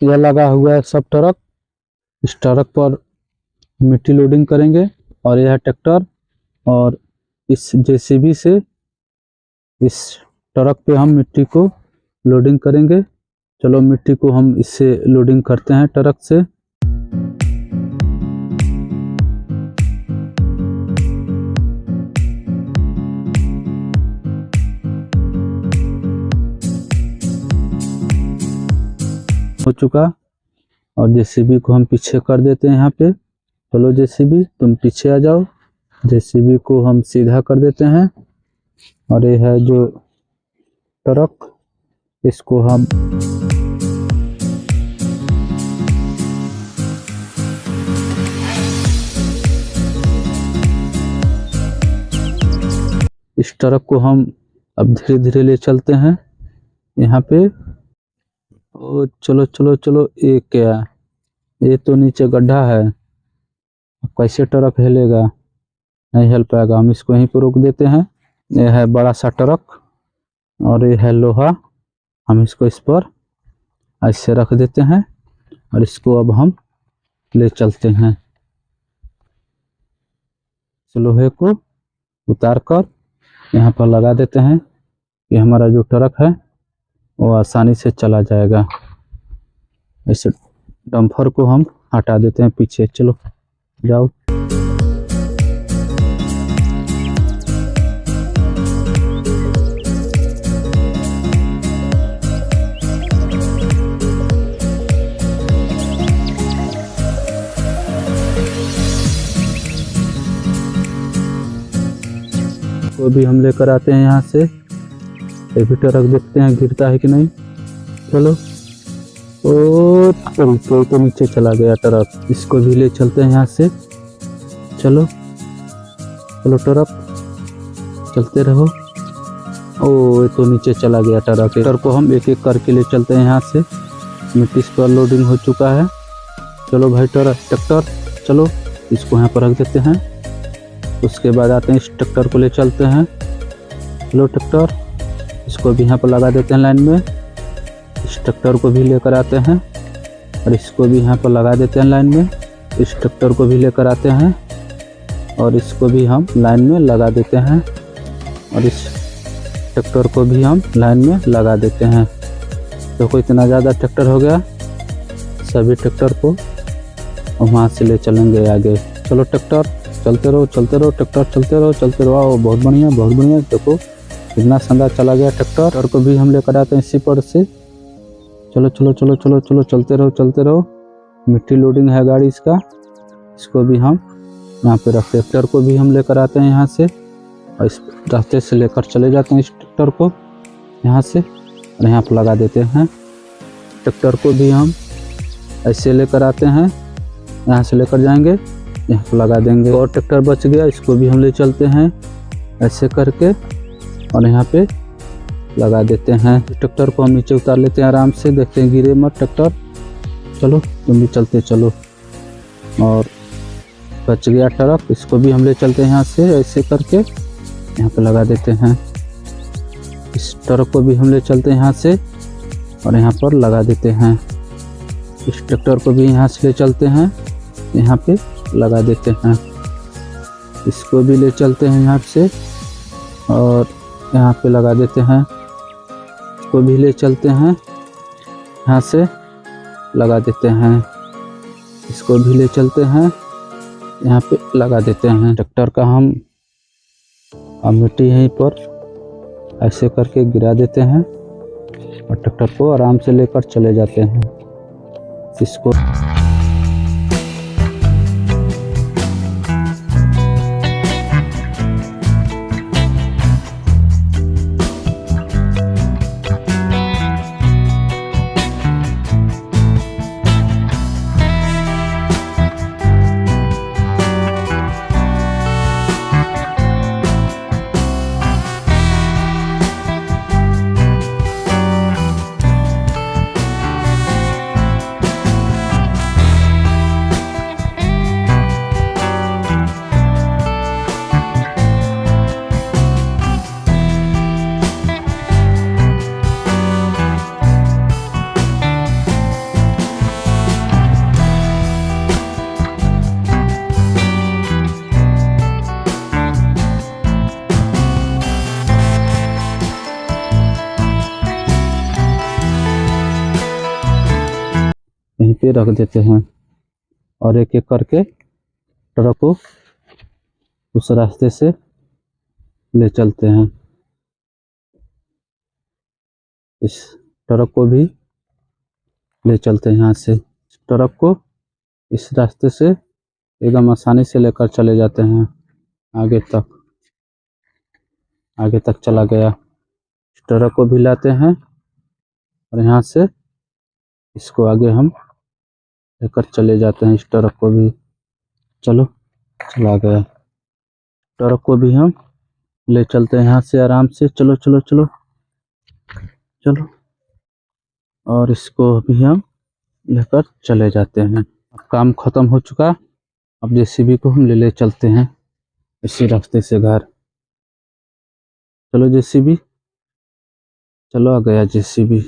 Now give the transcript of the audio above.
यह लगा हुआ है सब ट्रक। इस ट्रक पर मिट्टी लोडिंग करेंगे और यह ट्रैक्टर और इस जेसीबी से इस ट्रक पे हम मिट्टी को लोडिंग करेंगे। चलो मिट्टी को हम इससे लोडिंग करते हैं ट्रक से। हो चुका और जेसीबी को हम पीछे कर देते हैं यहाँ पे। चलो जेसीबी तुम पीछे आ जाओ। जेसीबी को हम सीधा कर देते हैं और ये है जो ट्रक, इसको हम इस ट्रक को हम अब धीरे धीरे ले चलते हैं यहाँ पे। ओ चलो चलो चलो, ये क्या, ये तो नीचे गड्ढा है, कैसे ट्रक हिलेगा, नहीं हिल पाएगा। हम इसको यहीं पर रोक देते हैं। ये है बड़ा सा ट्रक और ये है लोहा। हम इसको इस पर ऐसे रख देते हैं और इसको अब हम ले चलते हैं। लोहे को उतार कर यहाँ पर लगा देते हैं कि हमारा जो ट्रक है वो आसानी से चला जाएगा। इस डंपर को हम हटा देते हैं पीछे। चलो जाओ। को भी हम लेकर आते हैं यहाँ से। ये भी ट्रक देखते हैं गिरता है कि नहीं। चलो, ओ तो नीचे चला गया ट्रक। इसको भी ले चलते हैं यहाँ से। चलो चलो ट्रक, चलते रहो। ओ तो नीचे चला गया ट्रक। ट्रैक्टर को हम एक एक करके ले चलते हैं यहाँ से। मिट्टी इस पर लोडिंग हो चुका है। चलो भाई ट्रैक्टर चलो, इसको यहाँ पर रख देते हैं। उसके बाद आते हैं इस ट्रैक्टर को ले चलते हैं। चलो ट्रैक्टर, इसको भी यहाँ पर लगा देते हैं लाइन में। इस ट्रैक्टर को भी लेकर आते हैं और इसको भी यहाँ पर लगा देते हैं लाइन में। इस ट्रैक्टर को भी लेकर आते हैं और इसको भी हम लाइन में लगा देते हैं और इस ट्रैक्टर को भी हम लाइन में लगा देते हैं। देखो इतना ज़्यादा ट्रैक्टर हो गया। सभी ट्रैक्टर को वहाँ से ले चलेंगे आगे। चलो ट्रैक्टर, चलते रहो चलते रहो ट्रैक्टर, चलते रहो चलते रहो। आओ, बहुत बढ़िया बहुत बढ़िया। देखो कितना शानदार चला गया ट्रैक्टर को भी हम लेकर आते हैं इसी पर से। चलो चलो चलो चलो चलो, चलते रहो चलते रहो। मिट्टी लोडिंग है गाड़ी इसका, इसको भी हम यहाँ पे रख। ट्रैक्टर को भी हम लेकर आते हैं यहाँ से और इस रास्ते से लेकर चले जाते हैं इस ट्रैक्टर को यहाँ से और यहाँ पर लगा देते हैं। ट्रैक्टर को भी हम ऐसे लेकर आते हैं, यहाँ से लेकर जाएंगे, यहाँ पर लगा देंगे। और ट्रैक्टर बच गया, इसको भी हम ले चलते हैं ऐसे करके और यहाँ पे लगा देते हैं। ट्रैक्टर को हम नीचे उतार लेते हैं आराम से। देखते हैं गिरे मत ट्रैक्टर। चलो तुम भी चलते चलो। और बच गया ट्रक, इसको भी हम ले चलते हैं यहाँ से ऐसे करके, यहाँ पे लगा देते हैं। इस ट्रक को भी हम ले चलते हैं यहाँ से और यहाँ पर लगा देते हैं। इस ट्रैक्टर को भी यहाँ से ले चलते हैं, यहाँ पे लगा देते हैं। इसको भी ले चलते हैं यहाँ से और यहाँ पे लगा देते हैं। इसको भी ले चलते हैं, यहाँ से लगा देते हैं। इसको भी ले चलते हैं, यहाँ पे लगा देते हैं। ट्रैक्टर का हम मिट्टी यहीं पर ऐसे करके गिरा देते हैं और ट्रैक्टर को आराम से लेकर चले जाते हैं। इसको पे रख देते हैं और एक एक करके ट्रक को उस रास्ते से ले चलते हैं। इस ट्रक को भी ले चलते हैं यहाँ से। ट्रक को इस रास्ते से एकदम आसानी से लेकर चले जाते हैं आगे तक चला गया। ट्रक को भी लाते हैं और यहाँ से इसको आगे हम लेकर चले जाते हैं। इस ट्रक को भी चलो चला गया। ट्रक को भी हम ले चलते हैं यहाँ से आराम से। चलो चलो चलो चलो, और इसको भी हम लेकर चले जाते हैं। अब काम खत्म हो चुका। अब जेसीबी को हम ले चलते हैं इसी रास्ते से घर। चलो जेसीबी, चलो आ गया जेसीबी।